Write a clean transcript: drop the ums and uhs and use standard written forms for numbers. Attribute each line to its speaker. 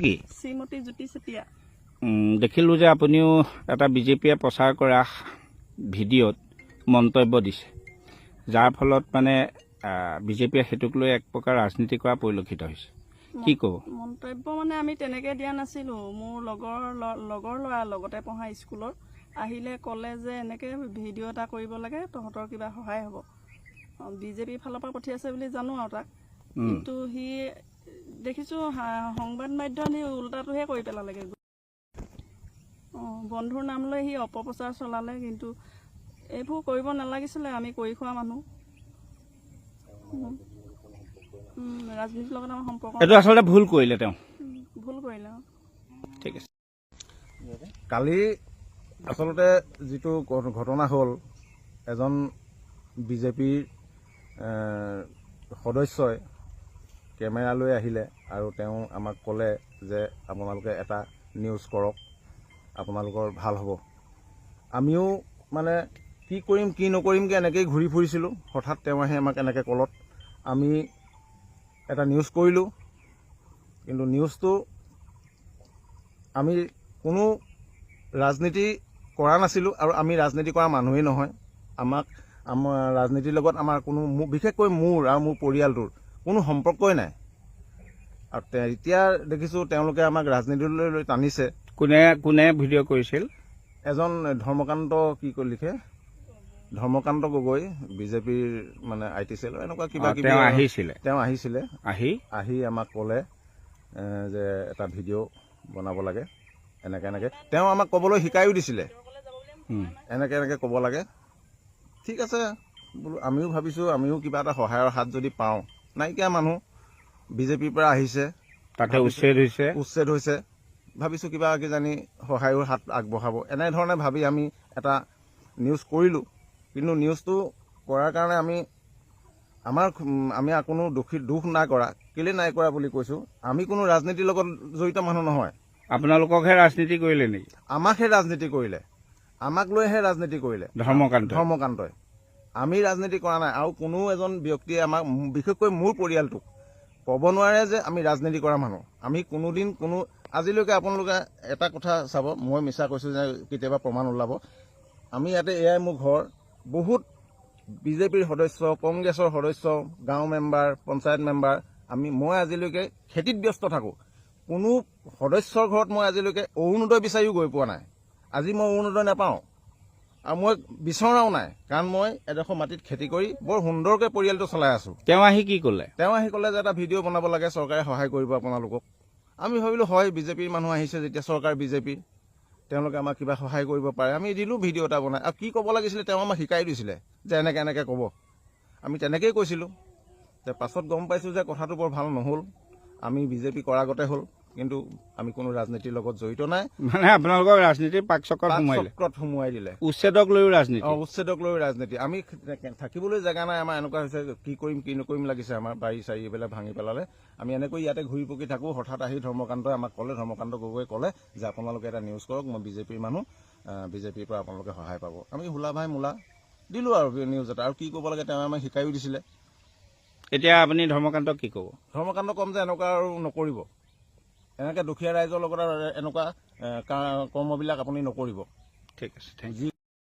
Speaker 1: কি
Speaker 2: শ্ৰীমতী জ্যোতি চেতিয়া
Speaker 1: দেখিলোঁ যে আপুনিও এটা বিজেপিয়ে প্ৰচাৰ কৰা ভিডিঅ'ত মন্তব্য দিছে, যাৰ ফলত মানে বিজেপিয়ে সেইটোক লৈ এক প্ৰকাৰ ৰাজনীতি কৰা পৰিলক্ষিত হৈছে। কি ক'ব?
Speaker 2: মন্তব্য মানে আমি তেনেকৈ দিয়া নাছিলোঁ। মোৰ লগৰ ল'ৰা লগতে পঢ়া স্কুলৰ আহিলে ক'লে যে এনেকৈ ভিডিঅ' এটা কৰিব লাগে, তহঁতৰ কিবা সহায় হ'ব। বিজেপিৰ ফালৰ পৰা পঠিয়াইছে বুলি জানো আৰু তাক, কিন্তু সি দেখিছোঁ সংবাদ মাধ্যম সি উল্টাটোহে কৰি পেলালেগে। বন্ধুৰ নাম লৈ সি অপপ্ৰচাৰ চলালে, কিন্তু এইবোৰ কৰিব নালাগিছিলে। আমি কৰি খোৱা মানুহ, ৰাজনীতিৰ লগত আমাৰ সম্পৰ্ক।
Speaker 1: এইটো আচলতে ভুল কৰিলে, তেওঁ
Speaker 2: ভুল কৰিলে।
Speaker 1: ঠিক আছে।
Speaker 3: কালি আচলতে যিটো ঘটনা হ'ল, এজন বিজেপিৰ সদস্যই কেমেৰা লৈ আহিলে আৰু তেওঁ আমাক ক'লে যে আপোনালোকে এটা নিউজ কৰক, আপোনালোকৰ ভাল হ'ব। আমিও মানে কি কৰিম কি নকৰিমকৈ এনেকৈয়ে ঘূৰি ফুৰিছিলোঁ। হঠাৎ তেওঁ আহি আমাক এনেকৈ ক'লত আমি এটা নিউজ কৰিলোঁ। কিন্তু নিউজটো আমি কোনো ৰাজনীতি কৰা নাছিলোঁ আৰু আমি ৰাজনীতি কৰা মানুহেই নহয়। আমাৰ ৰাজনীতিৰ লগত আমাৰ কোনো, বিশেষকৈ মোৰ আৰু মোৰ পৰিয়ালটোৰ কোনো সম্পৰ্কই নাই। আৰু এতিয়া দেখিছোঁ তেওঁলোকে আমাক ৰাজনীতিলৈ টানিছে।
Speaker 1: কোনে ভিডিঅ' কৰিছিল?
Speaker 3: এজন ধৰ্মকান্ত লিখে, ধৰ্মকান্ত গগৈ, বিজেপিৰ মানে IT চেলৰ এনেকুৱা কিবা কিবি। তেওঁ আহিছিলে আহি আমাক ক'লে যে এটা ভিডিঅ' বনাব লাগে, এনেকৈ তেওঁ আমাক ক'বলৈ শিকায়ো দিছিলে, এনেকৈ ক'ব লাগে। ঠিক আছে বোলো, আমিও ভাবিছোঁ আমিও কিবা এটা সহায়ৰ হাত যদি পাওঁ। নাইকিয়া মানুহ, বিজেপিৰ পৰা আহিছে,
Speaker 1: তাতে
Speaker 3: উচ্ছেদ হৈছে, ভাবিছোঁ কিবা কিজানি সহায়ৰ হাত আগবঢ়াব। এনেধৰণে ভাবি আমি এটা নিউজ কৰিলোঁ। কিন্তু নিউজটো কৰাৰ কাৰণে আমি কোনো দুখ নাই কৰা। কেলৈ নাই কৰা বুলি কৈছোঁ, আমি কোনো ৰাজনীতিৰ লগত জড়িত মানুহ নহয়।
Speaker 1: আপোনালোককহে ৰাজনীতি কৰিলে নেকি?
Speaker 3: আমাকহে ৰাজনীতি কৰিলে, আমাক লৈহে ৰাজনীতি কৰিলে ধৰ্মকান্তই। আমি ৰাজনীতি কৰা নাই। আৰু কোনো এজন ব্যক্তিয়ে আমাক, বিশেষকৈ মোৰ পৰিয়ালটোক ক'ব নোৱাৰে যে আমি ৰাজনীতি কৰা মানুহ। আমি কোনোদিন আজিলৈকে আপোনালোকে এটা কথা চাব, মই মিছা কৈছোঁ যে কেতিয়াবা প্ৰমাণ ওলাব। আমি ইয়াতে, এয়াই মোৰ ঘৰ। বহুত বিজেপিৰ সদস্য, কংগ্ৰেছৰ সদস্য, গাঁও মেম্বাৰ, পঞ্চায়ত মেম্বাৰ, মই আজিলৈকে খেতিত ব্যস্ত থাকোঁ। কোনো সদস্যৰ ঘৰত মই আজিলৈকে অৰুণোদয় বিচাৰিও গৈ পোৱা নাই। আজি মই অৰুণোদয় নাপাওঁ আৰু মই বিচৰাও নাই, কাৰণ মই এডোখৰ মাটিত খেতি কৰি বৰ সুন্দৰকৈ পৰিয়ালটো চলাই আছোঁ।
Speaker 1: তেওঁ আহি কি ক'লে?
Speaker 3: তেওঁ আহি ক'লে যে এটা ভিডিঅ' বনাব লাগে, চৰকাৰে সহায় কৰিব আপোনালোকক। আমি ভাবিলোঁ হয়, বিজেপিৰ মানুহ আহিছে যেতিয়া, চৰকাৰ বিজেপিৰ, তেওঁলোকে আমাক কিবা সহায় কৰিব পাৰে। আমি দিলোঁ ভিডিঅ' এটা বনাই। আৰু কি ক'ব লাগিছিলে তেওঁ আমাক শিকাই দিছিলে যে এনেকৈ ক'ব। আমি তেনেকৈয়ে কৈছিলোঁ। পাছত গম পাইছোঁ যে কথাটো বৰ ভাল নহ'ল। আমি বিজেপি কৰাৰ আগতে হ'ল, কিন্তু আমি কোনো ৰাজনীতিৰ লগত জড়িত নাই।
Speaker 1: মানে আপোনালোকক ৰাজনীতিৰ পাকচক্ৰত
Speaker 3: সোমোৱাই দিলে।
Speaker 1: উচ্ছেদক লৈও ৰাজনীতি।
Speaker 3: উচ্ছেদক লৈ ৰাজনীতি। আমি থাকিবলৈ জেগা নাই। আমাৰ এনেকুৱা হৈছে, কি কৰিম কি নকৰিম লাগিছে। আমাৰ বাৰী চাৰী এইবিলাক ভাঙি পেলালে। আমি এনেকৈ ইয়াতে ঘূৰি পকি থাকোঁ। হঠাৎ আহি ধৰ্মকান্তই আমাক ক'লে, ধৰ্মকান্ত গগৈয়ে ক'লে যে আপোনালোকে এটা নিউজ কৰক, মই বিজেপিৰ মানুহ, বিজেপিৰ পৰা আপোনালোকে সহায় পাব। আমি হোলা ভাই মোলা দিলোঁ আৰু নিউজ এটা। আৰু কি ক'ব লাগে তেওঁ আমাক শিকায়ো দিছিলে।
Speaker 1: এতিয়া আপুনি ধৰ্মকান্তক কি ক'ব?
Speaker 3: ধৰ্মকান্তক ক'ম যে এনেকুৱা আৰু নকৰিব, এনেকৈ দুখীয়া ৰাইজৰ লগত এনেকুৱা কৰ্মবিলাক আপুনি নকৰিব।
Speaker 1: ঠিক আছে, থেংক ইউ।